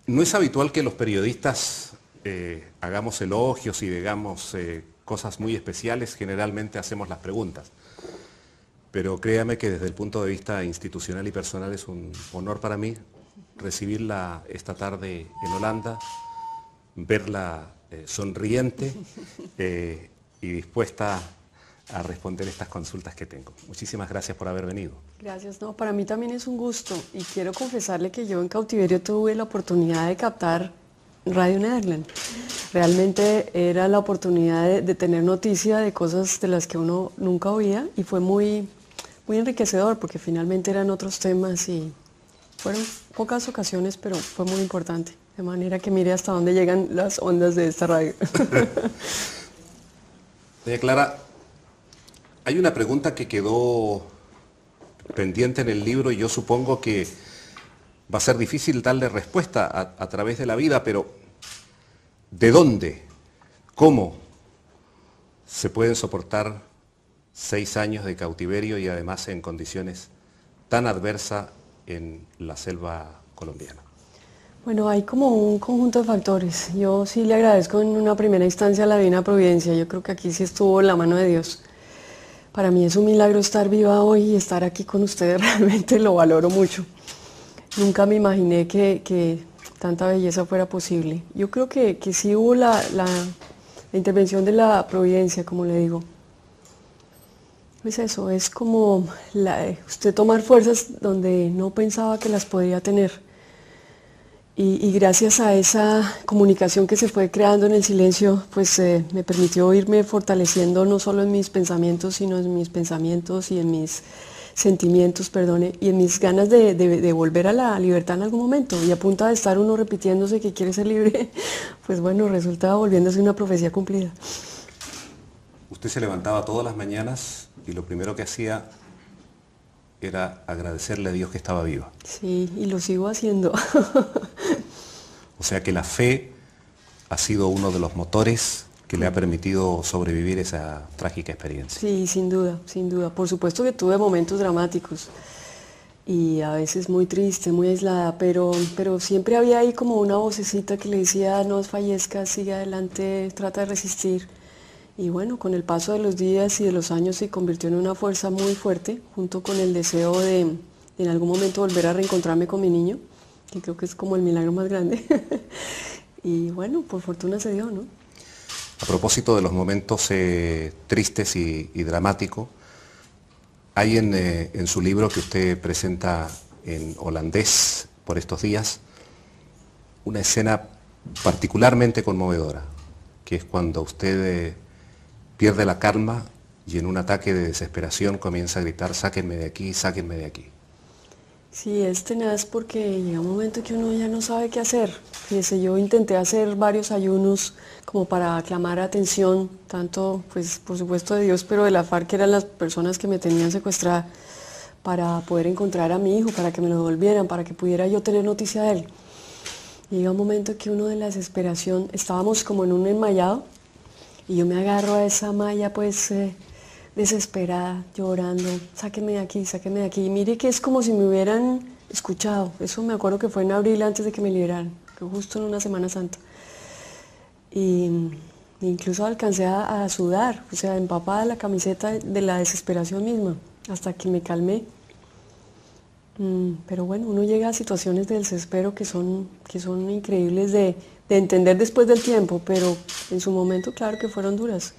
No es habitual que los periodistas hagamos elogios y digamos cosas muy especiales, generalmente hacemos las preguntas. Pero créame que desde el punto de vista institucional y personal es un honor para mí recibirla esta tarde en Holanda, verla sonriente y dispuesta a responder estas consultas que tengo. Muchísimas gracias por haber venido. Gracias, no, para mí también es un gusto y quiero confesarle que yo en cautiverio tuve la oportunidad de captar Radio Nederland. Realmente era la oportunidad de tener noticia de cosas de las que uno nunca oía y fue muy enriquecedor porque finalmente eran otros temas y fueron pocas ocasiones, pero fue muy importante. De manera que mire hasta dónde llegan las ondas de esta radio. Doña Clara, hay una pregunta que quedó pendiente en el libro y yo supongo que va a ser difícil darle respuesta a través de la vida, pero ¿de dónde, cómo se pueden soportar 6 años de cautiverio y además en condiciones tan adversas en la selva colombiana? Bueno, hay como un conjunto de factores. Yo sí le agradezco en una primera instancia a la Divina Providencia. Yo creo que aquí sí estuvo la mano de Dios. Para mí es un milagro estar viva hoy y estar aquí con ustedes, realmente lo valoro mucho. Nunca me imaginé que tanta belleza fuera posible. Yo creo que sí hubo la intervención de la Providencia, como le digo. Es eso, es como usted tomar fuerzas donde no pensaba que las podía tener. Y gracias a esa comunicación que se fue creando en el silencio, pues me permitió irme fortaleciendo no solo en mis pensamientos, sino en mis pensamientos y en mis sentimientos, perdone, y en mis ganas de volver a la libertad en algún momento. Y a punta de estar uno repitiéndose que quiere ser libre, pues bueno, resulta volviéndose una profecía cumplida. Usted se levantaba todas las mañanas y lo primero que hacía era agradecerle a Dios que estaba viva. Sí, y lo sigo haciendo. O sea que la fe ha sido uno de los motores que le ha permitido sobrevivir esa trágica experiencia. Sí, sin duda, sin duda. Por supuesto que tuve momentos dramáticos y a veces muy triste, muy aislada, pero siempre había ahí como una vocecita que le decía, no desfallezcas, sigue adelante, trata de resistir. Y bueno, con el paso de los días y de los años se convirtió en una fuerza muy fuerte, junto con el deseo de en algún momento volver a reencontrarme con mi niño, que creo que es como el milagro más grande. Y bueno, por fortuna se dio, ¿no? A propósito de los momentos tristes y dramáticos, hay en su libro que usted presenta en holandés por estos días, una escena particularmente conmovedora, que es cuando usted pierde la calma y en un ataque de desesperación comienza a gritar, sáquenme de aquí, sáquenme de aquí. Sí, es tenaz porque llega un momento que uno ya no sabe qué hacer. Fíjese, yo intenté hacer varios ayunos como para clamar atención, tanto pues por supuesto de Dios, pero de la FARC, que eran las personas que me tenían secuestrada, para poder encontrar a mi hijo, para que me lo devolvieran, para que pudiera yo tener noticia de él. Llega un momento que uno de la desesperación, estábamos como en un enmayado, y yo me agarro a esa malla pues desesperada, llorando, sáquenme de aquí, sáquenme de aquí. Y mire que es como si me hubieran escuchado. Eso me acuerdo que fue en abril antes de que me liberaran, que justo en una Semana Santa. Y incluso alcancé a sudar, o sea, empapada la camiseta de la desesperación misma, hasta que me calmé. Pero bueno, uno llega a situaciones de desespero que son increíbles de entender después del tiempo, pero en su momento claro que fueron duras.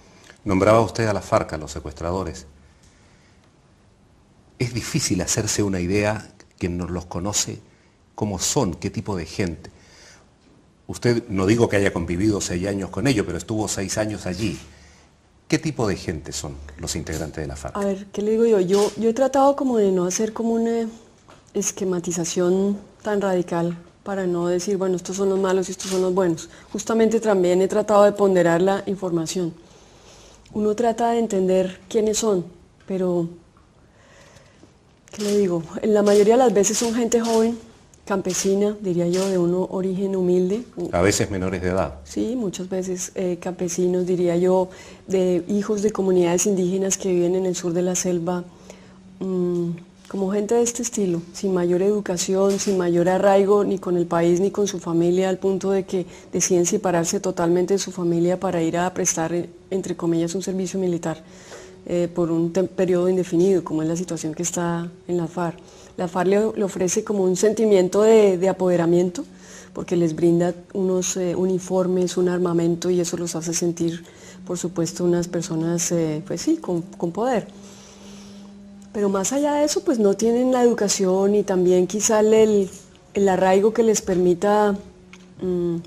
Nombraba usted a la FARC, a los secuestradores. Es difícil hacerse una idea, quien no los conoce, cómo son, qué tipo de gente. Usted, no digo que haya convivido 6 años con ellos, pero estuvo 6 años allí. ¿Qué tipo de gente son los integrantes de la FARC? A ver, ¿qué le digo yo? Yo he tratado como de no hacer como una esquematización tan radical para no decir, bueno, estos son los malos y estos son los buenos. Justamente también he tratado de ponderar la información. Uno trata de entender quiénes son, pero, ¿qué le digo? En la mayoría de las veces son gente joven, campesina, diría yo, de un origen humilde. A veces menores de edad. Sí, muchas veces campesinos, diría yo, de hijos de comunidades indígenas que viven en el sur de la selva, como gente de este estilo, sin mayor educación, sin mayor arraigo ni con el país ni con su familia, al punto de que deciden separarse totalmente de su familia para ir a prestar, entre comillas, un servicio militar por un periodo indefinido, como es la situación que está en la FARC. La FARC le ofrece como un sentimiento de apoderamiento, porque les brinda unos uniformes, un armamento, y eso los hace sentir, por supuesto, unas personas, pues sí, con poder. Pero más allá de eso, pues no tienen la educación y también quizá el arraigo que les permita, no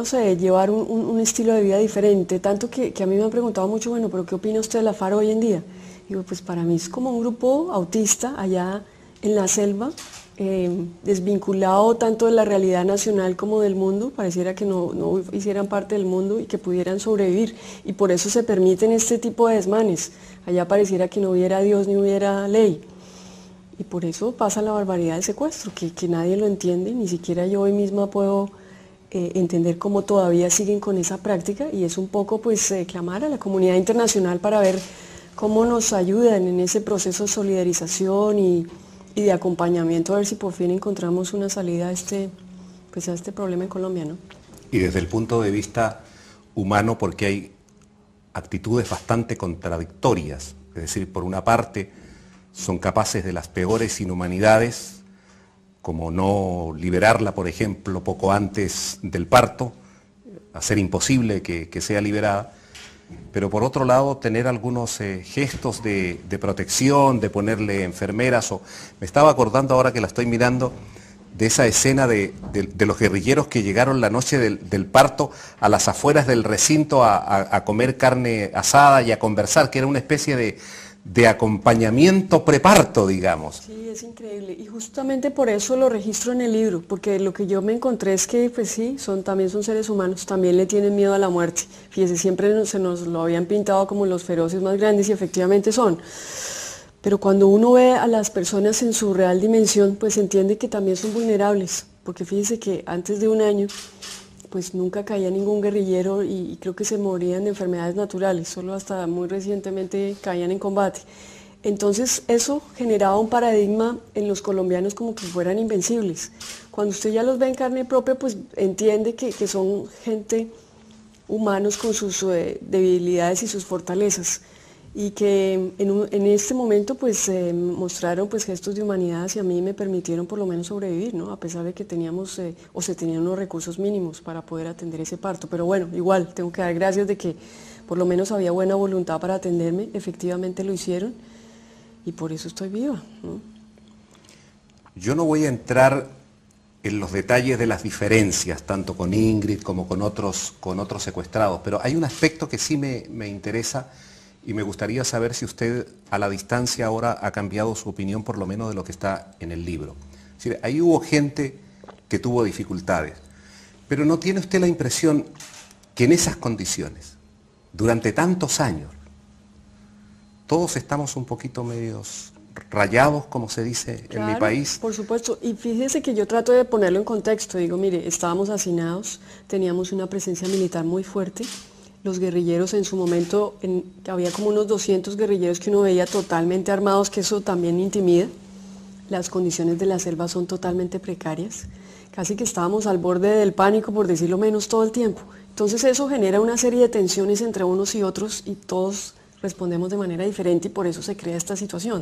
sé, llevar un estilo de vida diferente. Tanto que a mí me han preguntado mucho, bueno, pero ¿qué opina usted de la FARC hoy en día? Digo, pues para mí es como un grupo autista allá en la selva, desvinculado tanto de la realidad nacional como del mundo. Pareciera que no hicieran parte del mundo y que pudieran sobrevivir, y por eso se permiten este tipo de desmanes. Allá pareciera que no hubiera Dios ni hubiera ley, y por eso pasa la barbaridad del secuestro, que nadie lo entiende, ni siquiera yo hoy misma puedo entender cómo todavía siguen con esa práctica, y es un poco pues clamar a la comunidad internacional para ver cómo nos ayudan en ese proceso de solidarización y de acompañamiento, a ver si por fin encontramos una salida a este problema en Colombia, ¿no? Y desde el punto de vista humano, porque hay actitudes bastante contradictorias, es decir, por una parte son capaces de las peores inhumanidades, como no liberarla, por ejemplo, poco antes del parto, hacer imposible que sea liberada, pero por otro lado tener algunos gestos de protección, de ponerle enfermeras. Me estaba acordando ahora que la estoy mirando de esa escena de los guerrilleros que llegaron la noche del parto a las afueras del recinto a comer carne asada y a conversar, que era una especie de acompañamiento preparto, digamos. Sí, es increíble, y justamente por eso lo registro en el libro, porque lo que yo me encontré es que, pues sí, también son seres humanos, también le tienen miedo a la muerte. Fíjese, siempre se nos lo habían pintado como los feroces más grandes, y efectivamente son. Pero cuando uno ve a las personas en su real dimensión, pues entiende que también son vulnerables, porque fíjese que antes de un año, pues nunca caía ningún guerrillero, y creo que se morían de enfermedades naturales, solo hasta muy recientemente caían en combate. Entonces eso generaba un paradigma en los colombianos como que fueran invencibles. Cuando usted ya los ve en carne propia, pues entiende que son gente, humanos con sus debilidades y sus fortalezas, y que en este momento pues mostraron pues gestos de humanidad hacia mí y me permitieron por lo menos sobrevivir, ¿no? A pesar de que teníamos o se tenían unos recursos mínimos para poder atender ese parto. Pero bueno, igual tengo que dar gracias de que por lo menos había buena voluntad para atenderme, efectivamente lo hicieron, y por eso estoy viva, ¿no? Yo no voy a entrar en los detalles de las diferencias, tanto con Ingrid como con otros secuestrados, pero hay un aspecto que sí me interesa, y me gustaría saber si usted a la distancia ahora ha cambiado su opinión, por lo menos de lo que está en el libro. Es decir, ahí hubo gente que tuvo dificultades, pero ¿no tiene usted la impresión que en esas condiciones, durante tantos años, todos estamos un poquito medios rayados, como se dice en mi país? Por supuesto, y fíjese que yo trato de ponerlo en contexto. Digo, mire, estábamos hacinados, teníamos una presencia militar muy fuerte. Los guerrilleros en su momento, había como unos 200 guerrilleros que uno veía totalmente armados, que eso también intimida. Las condiciones de la selva son totalmente precarias. Casi que estábamos al borde del pánico, por decirlo menos, todo el tiempo. Entonces eso genera una serie de tensiones entre unos y otros, y todos respondemos de manera diferente, y por eso se crea esta situación.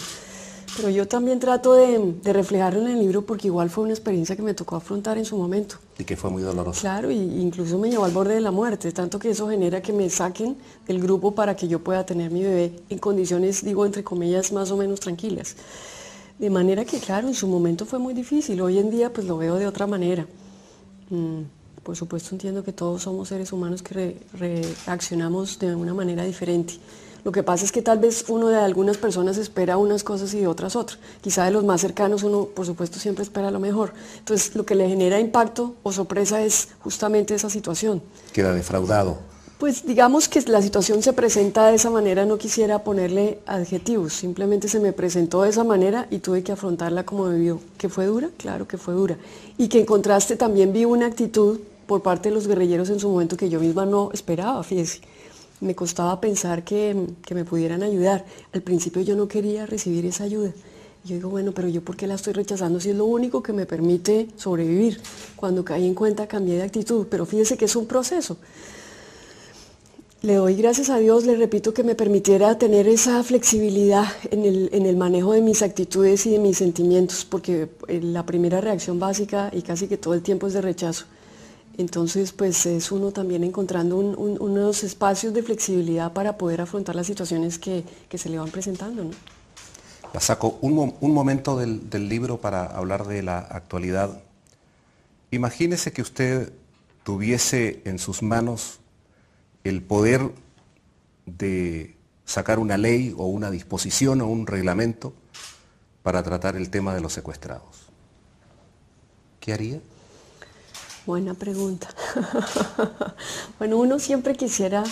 Pero yo también trato de reflejarlo en el libro, porque igual fue una experiencia que me tocó afrontar en su momento. Y que fue muy dolorosa. Claro, y incluso me llevó al borde de la muerte, tanto que eso genera que me saquen del grupo para que yo pueda tener mi bebé en condiciones, digo, entre comillas, más o menos tranquilas. De manera que, claro, en su momento fue muy difícil. Hoy en día pues lo veo de otra manera. Por supuesto entiendo que todos somos seres humanos que reaccionamos de una manera diferente. Lo que pasa es que tal vez uno de algunas personas espera unas cosas y de otras otras. Quizá de los más cercanos uno, por supuesto, siempre espera lo mejor. Entonces, lo que le genera impacto o sorpresa es justamente esa situación. Queda defraudado. Pues digamos que la situación se presenta de esa manera, no quisiera ponerle adjetivos, simplemente se me presentó de esa manera y tuve que afrontarla como debió. ¿Que fue dura? Claro que fue dura. Y que en contraste también vi una actitud por parte de los guerrilleros en su momento que yo misma no esperaba, fíjese. me costaba pensar que me pudieran ayudar. Al principio yo no quería recibir esa ayuda. Yo digo, bueno, pero yo ¿por qué la estoy rechazando si es lo único que me permite sobrevivir? Cuando caí en cuenta cambié de actitud, pero fíjese que es un proceso. Le doy gracias a Dios, le repito, que me permitiera tener esa flexibilidad en el manejo de mis actitudes y de mis sentimientos, porque la primera reacción básica y casi que todo el tiempo es de rechazo. Entonces, pues es uno también encontrando unos espacios de flexibilidad para poder afrontar las situaciones que se le van presentando, ¿no? La saco un momento del libro para hablar de la actualidad. Imagínese que usted tuviese en sus manos el poder de sacar una ley o una disposición o un reglamento para tratar el tema de los secuestrados. ¿Qué haría? Buena pregunta. Bueno, uno siempre quisiera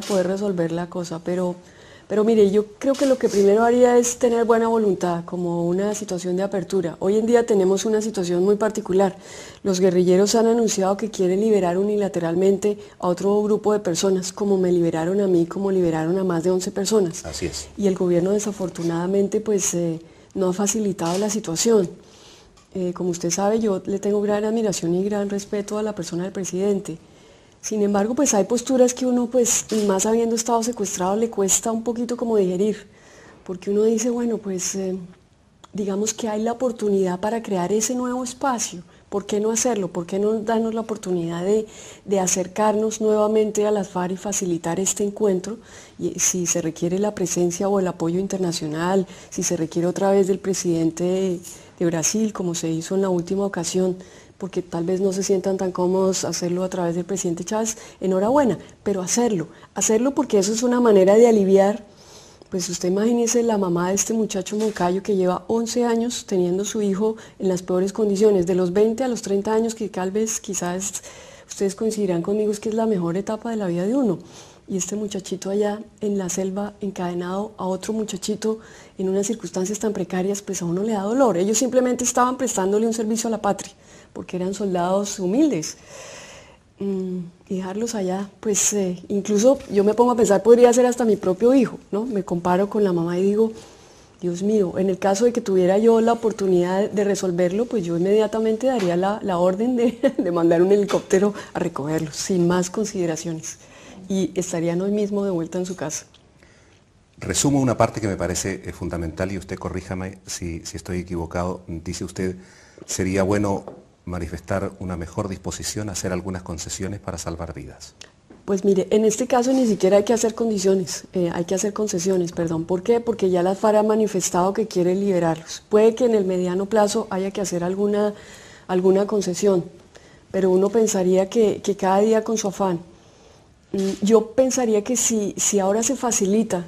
poder resolver la cosa, pero mire, yo creo que lo que primero haría es tener buena voluntad, como una situación de apertura. Hoy en día tenemos una situación muy particular. Los guerrilleros han anunciado que quieren liberar unilateralmente a otro grupo de personas, como me liberaron a mí, como liberaron a más de 11 personas. Así es. Y el gobierno desafortunadamente pues no ha facilitado la situación. Como usted sabe, yo le tengo gran admiración y gran respeto a la persona del presidente. Sin embargo, pues hay posturas que uno, pues, y más habiendo estado secuestrado, le cuesta un poquito como digerir, porque uno dice, bueno, pues, digamos que hay la oportunidad para crear ese nuevo espacio. ¿Por qué no hacerlo? ¿Por qué no darnos la oportunidad de acercarnos nuevamente a las FARC y facilitar este encuentro? Y si se requiere la presencia o el apoyo internacional, si se requiere otra vez del presidente de Brasil, como se hizo en la última ocasión, porque tal vez no se sientan tan cómodos hacerlo a través del presidente Chávez, enhorabuena, pero hacerlo porque eso es una manera de aliviar. Pues usted imagínese la mamá de este muchacho Moncayo que lleva 11 años teniendo su hijo en las peores condiciones, de los 20 a los 30 años, que tal vez quizás ustedes coincidirán conmigo, es que es la mejor etapa de la vida de uno. Y este muchachito allá en la selva encadenado a otro muchachito en unas circunstancias tan precarias, pues a uno le da dolor. Ellos simplemente estaban prestándole un servicio a la patria, porque eran soldados humildes. Y dejarlos allá, pues incluso yo me pongo a pensar, podría ser hasta mi propio hijo, ¿no? Me comparo con la mamá y digo, Dios mío, en el caso de que tuviera yo la oportunidad de resolverlo, pues yo inmediatamente daría la orden de mandar un helicóptero a recogerlos, sin más consideraciones. Y estarían hoy mismo de vuelta en su casa. Resumo una parte que me parece fundamental y usted corríjame si estoy equivocado. Dice usted, sería bueno manifestar una mejor disposición a hacer algunas concesiones para salvar vidas. Pues mire, en este caso ni siquiera hay que hacer hay que hacer concesiones, perdón. ¿Por qué? Porque ya la FARC ha manifestado que quiere liberarlos. Puede que en el mediano plazo haya que hacer alguna concesión, pero uno pensaría que cada día con su afán. Yo pensaría que si ahora se facilita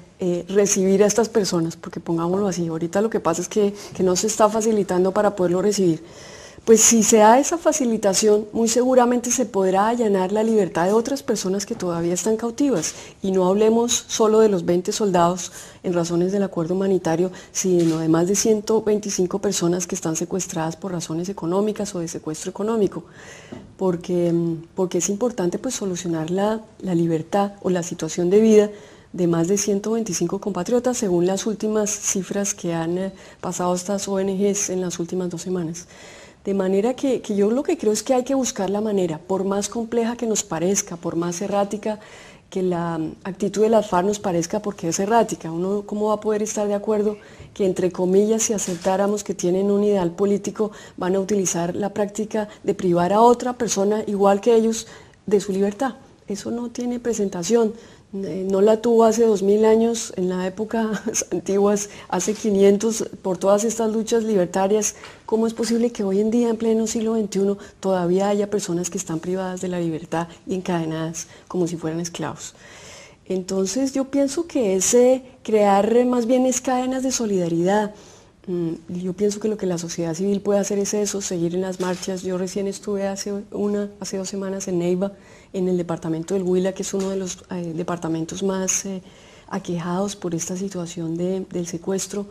recibir a estas personas, porque pongámoslo así, ahorita lo que pasa es que no se está facilitando para poderlo recibir, pues si se da esa facilitación, muy seguramente se podrá allanar la libertad de otras personas que todavía están cautivas. Y no hablemos solo de los 20 soldados en razones del acuerdo humanitario, sino de más de 125 personas que están secuestradas por razones económicas o de secuestro económico. Porque es importante pues solucionar la libertad o la situación de vida de más de 125 compatriotas, según las últimas cifras que han pasado estas ONGs en las últimas 2 semanas. De manera que yo lo que creo es que hay que buscar la manera, por más compleja que nos parezca, por más errática que la actitud de las FARC nos parezca, porque es errática. Uno, ¿cómo va a poder estar de acuerdo que, entre comillas, si aceptáramos que tienen un ideal político, van a utilizar la práctica de privar a otra persona, igual que ellos, de su libertad? Eso no tiene presentación. No la tuvo hace 2000 años, en la época antiguas, hace 500, por todas estas luchas libertarias. ¿Cómo es posible que hoy en día, en pleno siglo XXI, todavía haya personas que están privadas de la libertad y encadenadas como si fueran esclavos? Entonces yo pienso que es crear más bien es cadenas de solidaridad. Yo pienso que lo que la sociedad civil puede hacer es eso, seguir en las marchas. Yo recién estuve hace 2 semanas en Neiva, en el departamento del Huila, que es uno de los departamentos más aquejados por esta situación del secuestro.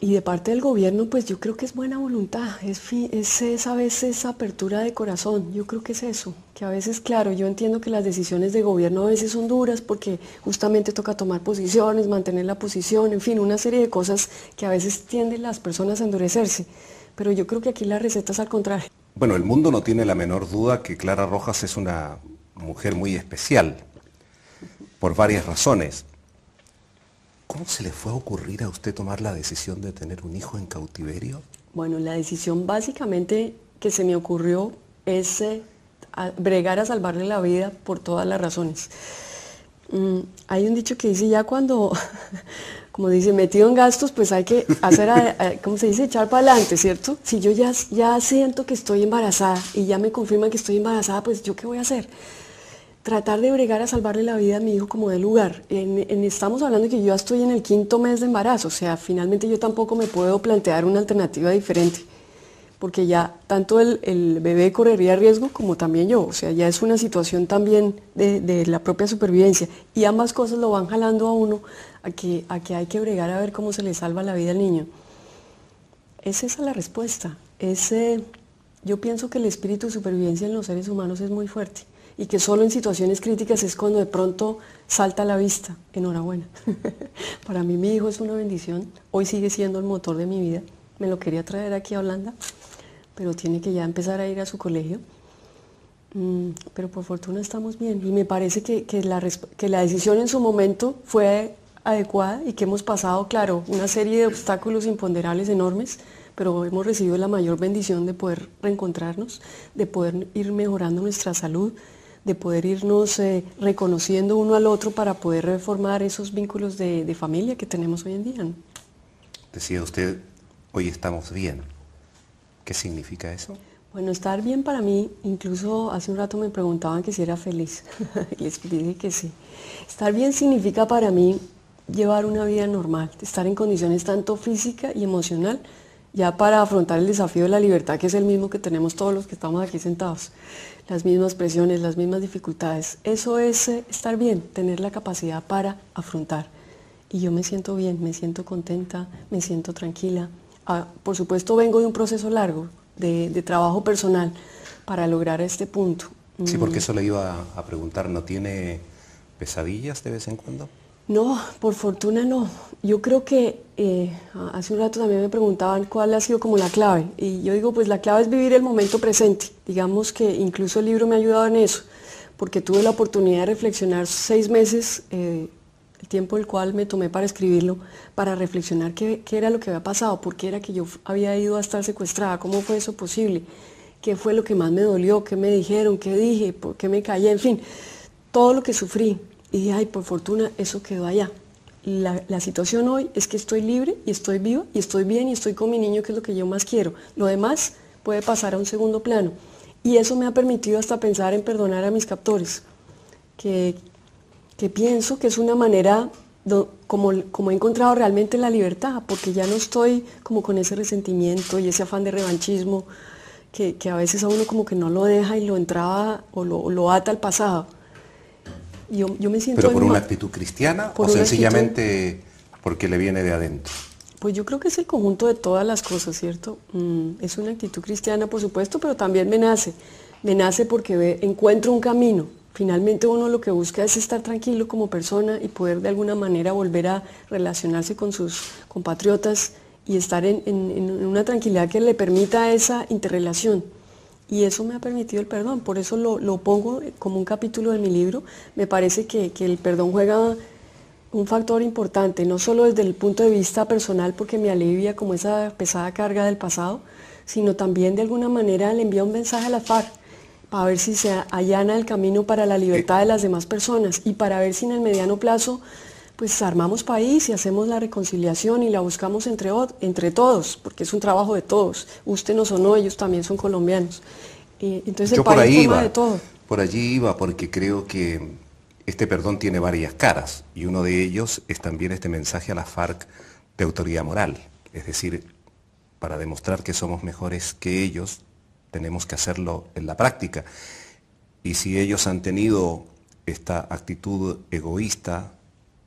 Y de parte del gobierno, pues yo creo que es buena voluntad, es a veces apertura de corazón, yo creo que es eso, que a veces, claro, yo entiendo que las decisiones de gobierno a veces son duras porque justamente toca tomar posiciones, mantener la posición, en fin, una serie de cosas que a veces tienden las personas a endurecerse, pero yo creo que aquí la receta es al contrario. Bueno, el mundo no tiene la menor duda que Clara Rojas es una mujer muy especial, por varias razones. ¿Cómo se le fue a ocurrir a usted tomar la decisión de tener un hijo en cautiverio? Bueno, la decisión básicamente que se me ocurrió es bregar a salvarle la vida por todas las razones. Hay un dicho que dice ya cuando, como dice, metido en gastos, pues hay que hacer, ¿cómo se dice? Echar para adelante, ¿cierto? Si yo ya siento que estoy embarazada y ya me confirman que estoy embarazada, pues ¿yo qué voy a hacer? Tratar de bregar a salvarle la vida a mi hijo como de lugar. Estamos hablando de que yo ya estoy en el 5.º mes de embarazo, o sea, finalmente yo tampoco me puedo plantear una alternativa diferente, porque ya tanto el bebé correría riesgo como también yo, o sea, ya es una situación también de la propia supervivencia, y ambas cosas lo van jalando a uno a que hay que bregar a ver cómo se le salva la vida al niño. Es esa la respuesta. Yo pienso que el espíritu de supervivencia en los seres humanos es muy fuerte y que solo en situaciones críticas es cuando de pronto salta a la vista. Enhorabuena. Para mí mi hijo es una bendición. Hoy sigue siendo el motor de mi vida. Me lo quería traer aquí a Holanda, pero tiene que ya empezar a ir a su colegio. Pero por fortuna estamos bien y me parece que la decisión en su momento fue adecuada y que hemos pasado, claro, una serie de obstáculos imponderables enormes, pero hemos recibido la mayor bendición de poder reencontrarnos, de poder ir mejorando nuestra salud, de poder irnos reconociendo uno al otro para poder reformar esos vínculos de familia que tenemos hoy en día, ¿no? Decía usted, hoy estamos bien. ¿Qué significa eso? Bueno, estar bien para mí, incluso hace un rato me preguntaban que si era feliz, y les dije que sí. Estar bien significa para mí llevar una vida normal, estar en condiciones tanto física y emocional, ya para afrontar el desafío de la libertad, que es el mismo que tenemos todos los que estamos aquí sentados. Las mismas presiones, las mismas dificultades. Eso es estar bien, tener la capacidad para afrontar. Y yo me siento bien, me siento contenta, me siento tranquila. Por supuesto vengo de un proceso largo, de trabajo personal, para lograr este punto. Sí, porque eso le iba a preguntar, ¿no tiene pesadillas de vez en cuando? No, por fortuna no. Yo creo que hace un rato también me preguntaban cuál ha sido como la clave. Y yo digo, pues la clave es vivir el momento presente. Digamos que incluso el libro me ha ayudado en eso, porque tuve la oportunidad de reflexionar 6 meses, el tiempo del cual me tomé para escribirlo, para reflexionar qué era lo que había pasado, por qué era que yo había ido a estar secuestrada, cómo fue eso posible, qué fue lo que más me dolió, qué me dijeron, qué dije, por qué me callé, en fin, todo lo que sufrí. Y dije, ay, por fortuna eso quedó allá. La situación hoy es que estoy libre y estoy viva y estoy bien y estoy con mi niño, que es lo que yo más quiero. Lo demás puede pasar a un segundo plano. Y eso me ha permitido hasta pensar en perdonar a mis captores, que pienso que es una manera como he encontrado realmente la libertad, porque ya no estoy como con ese resentimiento y ese afán de revanchismo que a veces a uno como que no lo deja y lo entraba o lo ata al pasado. Yo me siento... ¿Pero por una actitud cristiana o sencillamente porque le viene de adentro? Pues yo creo que es el conjunto de todas las cosas, ¿cierto? Es una actitud cristiana, por supuesto, pero también me nace porque encuentro un camino. Finalmente uno lo que busca es estar tranquilo como persona y poder de alguna manera volver a relacionarse con sus compatriotas y estar en una tranquilidad que le permita esa interrelación. Y eso me ha permitido el perdón, por eso lo pongo como un capítulo de mi libro. Me parece que el perdón juega un factor importante, no solo desde el punto de vista personal, porque me alivia como esa pesada carga del pasado, sino también de alguna manera le envía un mensaje a la FARC para ver si se allana el camino para la libertad de las demás personas y para ver si en el mediano plazo pues armamos país y hacemos la reconciliación y la buscamos entre todos, porque es un trabajo de todos, ústenos o no, ellos también son colombianos. Entonces el país toma de todo. Por allí iba, porque creo que este perdón tiene varias caras, y uno de ellos es también este mensaje a la FARC de autoridad moral, es decir, para demostrar que somos mejores que ellos, tenemos que hacerlo en la práctica. Y si ellos han tenido esta actitud egoísta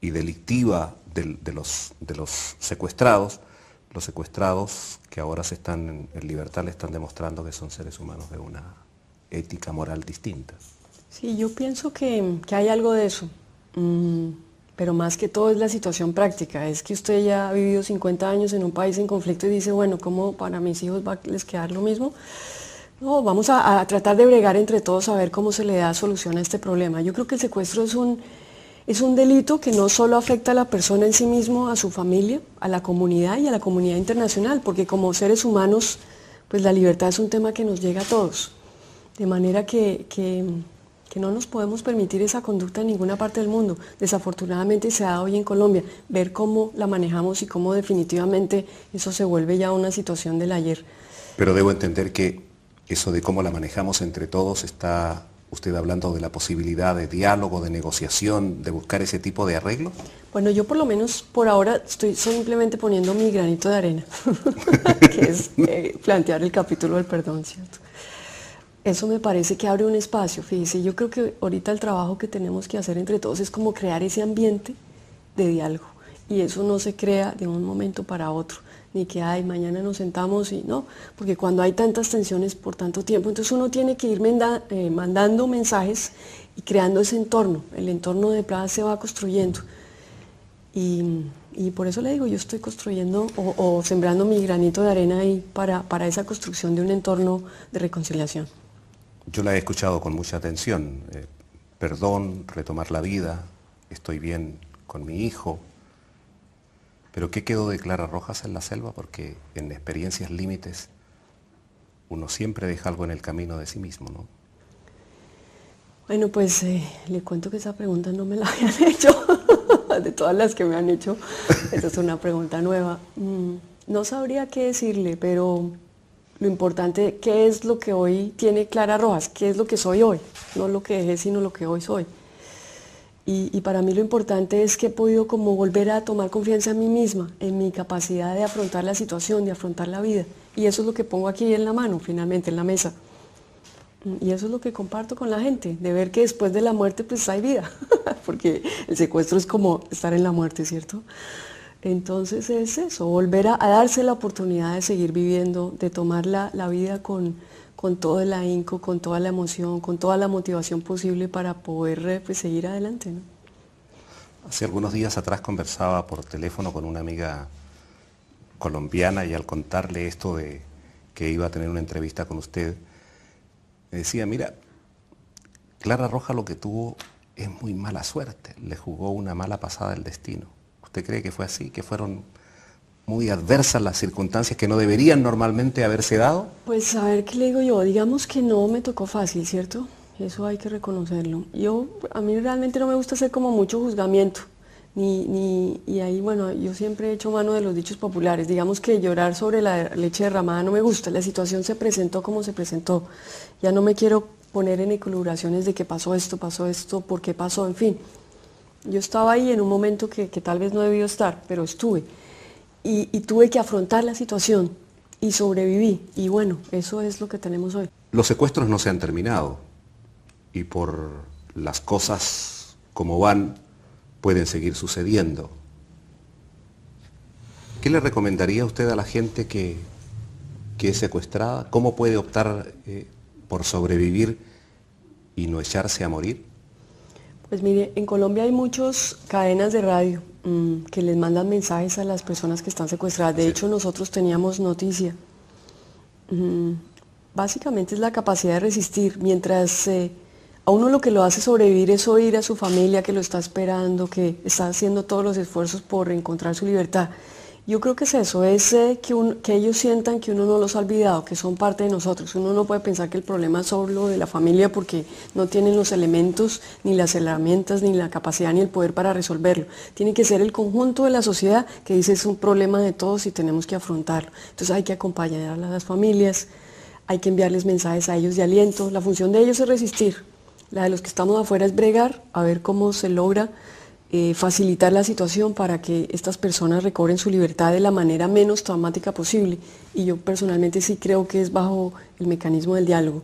y delictiva de los secuestrados, los secuestrados que ahora se están en libertad le están demostrando que son seres humanos de una ética moral distinta. Sí, yo pienso que hay algo de eso, pero más que todo es la situación práctica, es que usted ya ha vivido 50 años en un país en conflicto y dice, bueno, ¿cómo para mis hijos va a les quedar lo mismo? No, vamos a tratar de bregar entre todos a ver cómo se le da solución a este problema. Yo creo que el secuestro es un delito que no solo afecta a la persona en sí mismo, a su familia, a la comunidad y a la comunidad internacional, porque como seres humanos, pues la libertad es un tema que nos llega a todos. De manera que no nos podemos permitir esa conducta en ninguna parte del mundo. Desafortunadamente se da hoy en Colombia, ver cómo la manejamos y cómo definitivamente eso se vuelve ya una situación del ayer. Pero debo entender que eso de cómo la manejamos entre todos, está usted hablando de la posibilidad de diálogo, de negociación, de buscar ese tipo de arreglo. Bueno, yo por lo menos por ahora estoy simplemente poniendo mi granito de arena, que es plantear el capítulo del perdón, ¿cierto? Eso me parece que abre un espacio, fíjese, yo creo que ahorita el trabajo que tenemos que hacer entre todos es como crear ese ambiente de diálogo, y eso no se crea de un momento para otro, ni que ay, mañana nos sentamos y no, porque cuando hay tantas tensiones por tanto tiempo, entonces uno tiene que ir mandando mensajes y creando ese entorno, el entorno de paz se va construyendo, y por eso le digo, yo estoy construyendo o sembrando mi granito de arena ahí para esa construcción de un entorno de reconciliación. Yo la he escuchado con mucha atención. Perdón, retomar la vida, estoy bien con mi hijo. Pero ¿qué quedó de Clara Rojas en la selva? Porque en experiencias límites uno siempre deja algo en el camino de sí mismo, ¿no? Bueno, pues le cuento que esa pregunta no me la habían hecho. De todas las que me han hecho, esa es una pregunta nueva. No sabría qué decirle, pero lo importante, ¿qué es lo que hoy tiene Clara Rojas? ¿Qué es lo que soy hoy? No lo que dejé, sino lo que hoy soy. Y para mí lo importante es que he podido como volver a tomar confianza en mí misma, en mi capacidad de afrontar la situación, de afrontar la vida. Y eso es lo que pongo aquí en la mano, finalmente, en la mesa. Y eso es lo que comparto con la gente, de ver que después de la muerte pues hay vida, porque el secuestro es como estar en la muerte, ¿cierto? Entonces es eso, volver a darse la oportunidad de seguir viviendo, de tomar la vida con todo el ahínco, con toda la emoción, con toda la motivación posible para poder pues, seguir adelante, ¿no? Hace algunos días atrás conversaba por teléfono con una amiga colombiana y al contarle esto de que iba a tener una entrevista con usted, me decía, mira, Clara Rojas lo que tuvo es muy mala suerte, le jugó una mala pasada el destino. ¿Usted cree que fue así, que fueron muy adversas las circunstancias que no deberían normalmente haberse dado? Pues a ver, ¿qué le digo yo? Digamos que no me tocó fácil, ¿cierto? Eso hay que reconocerlo. A mí realmente no me gusta hacer como mucho juzgamiento, y ahí, bueno, yo siempre he hecho mano de los dichos populares. Digamos que llorar sobre la leche derramada no me gusta, la situación se presentó como se presentó. Ya no me quiero poner en elucubraciones de que pasó esto, por qué pasó, en fin. Yo estaba ahí en un momento que tal vez no debió estar, pero estuve. Y tuve que afrontar la situación y sobreviví. Y bueno, eso es lo que tenemos hoy. Los secuestros no se han terminado y por las cosas como van pueden seguir sucediendo. ¿Qué le recomendaría usted a la gente que es secuestrada? ¿Cómo puede optar por sobrevivir y no echarse a morir? Pues mire, en Colombia hay muchas cadenas de radio que les mandan mensajes a las personas que están secuestradas. De hecho, nosotros teníamos noticia. Básicamente es la capacidad de resistir. Mientras a uno lo que lo hace sobrevivir es oír a su familia que lo está esperando, que está haciendo todos los esfuerzos por encontrar su libertad. Yo creo que es eso, es que ellos sientan que uno no los ha olvidado, que son parte de nosotros. Uno no puede pensar que el problema es solo de la familia porque no tienen los elementos, ni las herramientas, ni la capacidad, ni el poder para resolverlo. Tiene que ser el conjunto de la sociedad que dice es un problema de todos y tenemos que afrontarlo. Entonces hay que acompañar a las familias, hay que enviarles mensajes a ellos de aliento. La función de ellos es resistir. La de los que estamos afuera es bregar, a ver cómo se logra facilitar la situación para que estas personas recobren su libertad de la manera menos traumática posible. Y yo personalmente sí creo que es bajo el mecanismo del diálogo.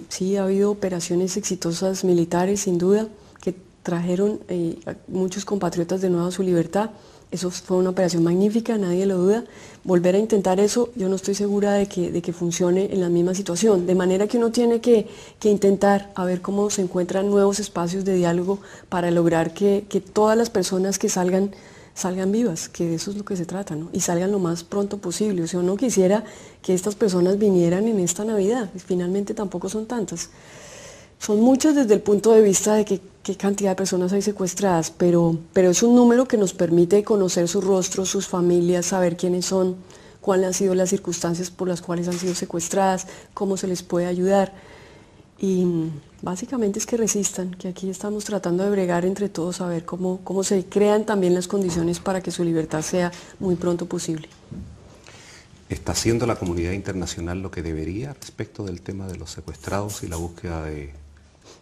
Sí, ha habido operaciones exitosas militares, sin duda, que trajeron a muchos compatriotas de nuevo a su libertad, Eso fue una operación magnífica, nadie lo duda. Volver a intentar eso, yo no estoy segura de que funcione en la misma situación. De manera que uno tiene que intentar a ver cómo se encuentran nuevos espacios de diálogo para lograr que todas las personas que salgan vivas, que de eso es lo que se trata, ¿no? Y salgan lo más pronto posible. O sea, uno quisiera que estas personas vinieran en esta Navidad, y finalmente tampoco son tantas. Son muchas desde el punto de vista de qué cantidad de personas hay secuestradas, pero es un número que nos permite conocer sus rostros, sus familias, saber quiénes son, cuáles han sido las circunstancias por las cuales han sido secuestradas, cómo se les puede ayudar. Y básicamente es que resistan, que aquí estamos tratando de bregar entre todos a ver cómo se crean también las condiciones para que su libertad sea muy pronto posible. ¿Está haciendo la comunidad internacional lo que debería respecto del tema de los secuestrados y la búsqueda de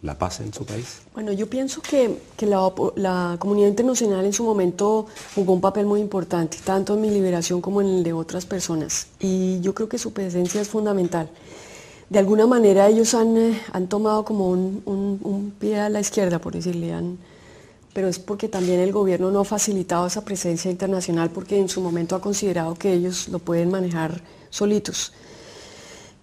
la paz en su país? Bueno, yo pienso que la comunidad internacional en su momento jugó un papel muy importante, tanto en mi liberación como en el de otras personas. Y yo creo que su presencia es fundamental. De alguna manera ellos han tomado como un pie a la izquierda, por decirle, pero es porque también el gobierno no ha facilitado esa presencia internacional porque en su momento ha considerado que ellos lo pueden manejar solitos.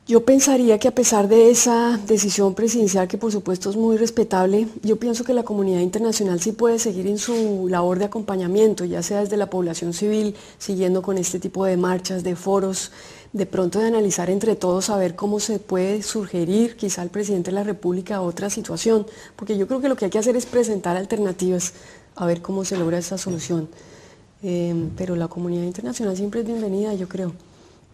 Yo pensaría que a pesar de esa decisión presidencial, que por supuesto es muy respetable, yo pienso que la comunidad internacional sí puede seguir en su labor de acompañamiento, ya sea desde la población civil, siguiendo con este tipo de marchas, de foros, de pronto de analizar entre todos a ver cómo se puede sugerir quizá al presidente de la República otra situación, porque yo creo que lo que hay que hacer es presentar alternativas a ver cómo se logra esa solución. Pero la comunidad internacional siempre es bienvenida, yo creo,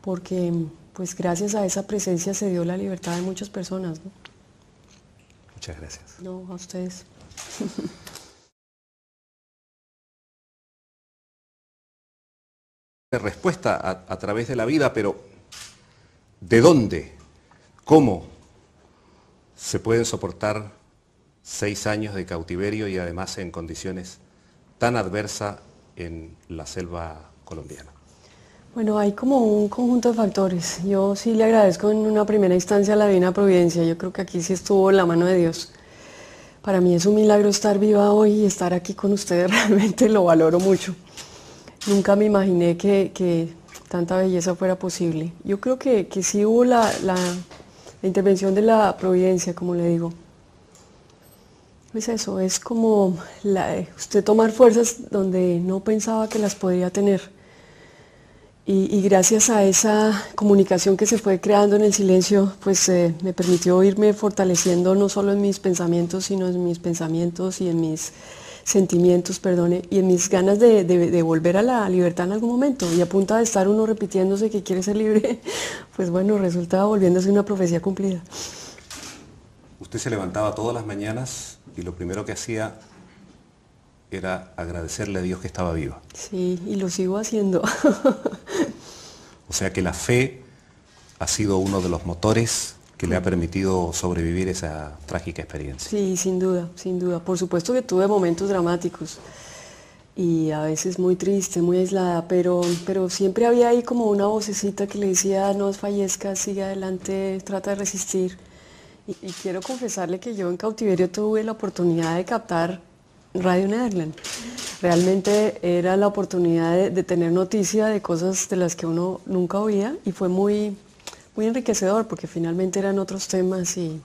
porque pues gracias a esa presencia se dio la libertad de muchas personas, ¿no? Muchas gracias. No, a ustedes. Respuesta a través de la vida, pero ¿de dónde? ¿Cómo se pueden soportar 6 años de cautiverio y además en condiciones tan adversas en la selva colombiana? Bueno, hay como un conjunto de factores. Yo sí le agradezco en una primera instancia a la Divina Providencia. Yo creo que aquí sí estuvo la mano de Dios. Para mí es un milagro estar viva hoy y estar aquí con ustedes, realmente lo valoro mucho. Nunca me imaginé que tanta belleza fuera posible. Yo creo que sí hubo la intervención de la Providencia, como le digo. Pues eso, es como usted tomar fuerzas donde no pensaba que las podría tener. Y gracias a esa comunicación que se fue creando en el silencio, pues me permitió irme fortaleciendo no solo en mis pensamientos, sino en mis pensamientos y en mis sentimientos, perdone, y en mis ganas de volver a la libertad en algún momento. Y a punta de estar uno repitiéndose que quiere ser libre, pues bueno, resulta volviéndose una profecía cumplida. Usted se levantaba todas las mañanas y lo primero que hacía era agradecerle a Dios que estaba viva. Sí, y lo sigo haciendo. O sea que la fe ha sido uno de los motores que le ha permitido sobrevivir esa trágica experiencia. Sí, sin duda, sin duda. Por supuesto que tuve momentos dramáticos y a veces muy triste, muy aislada, pero siempre había ahí como una vocecita que le decía, no desfallezca, sigue adelante, trata de resistir. Y quiero confesarle que yo en cautiverio tuve la oportunidad de captar Radio Nederland. Realmente era la oportunidad de tener noticia de cosas de las que uno nunca oía y fue muy enriquecedor porque finalmente eran otros temas y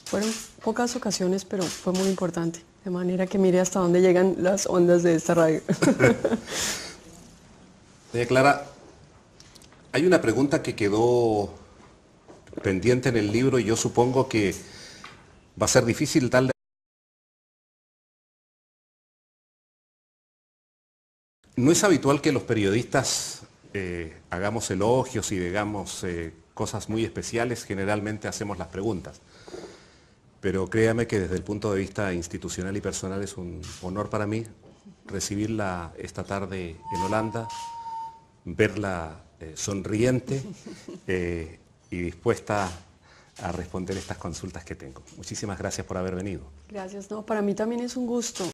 fueron pocas ocasiones, pero fue muy importante. De manera que mire hasta dónde llegan las ondas de esta radio. Doña Clara, hay una pregunta que quedó pendiente en el libro y yo supongo que va a ser difícil darle. No es habitual que los periodistas hagamos elogios y digamos cosas muy especiales, generalmente hacemos las preguntas. Pero créame que desde el punto de vista institucional y personal es un honor para mí recibirla esta tarde en Holanda, verla sonriente y dispuesta a responder estas consultas que tengo. Muchísimas gracias por haber venido. Gracias, no, para mí también es un gusto.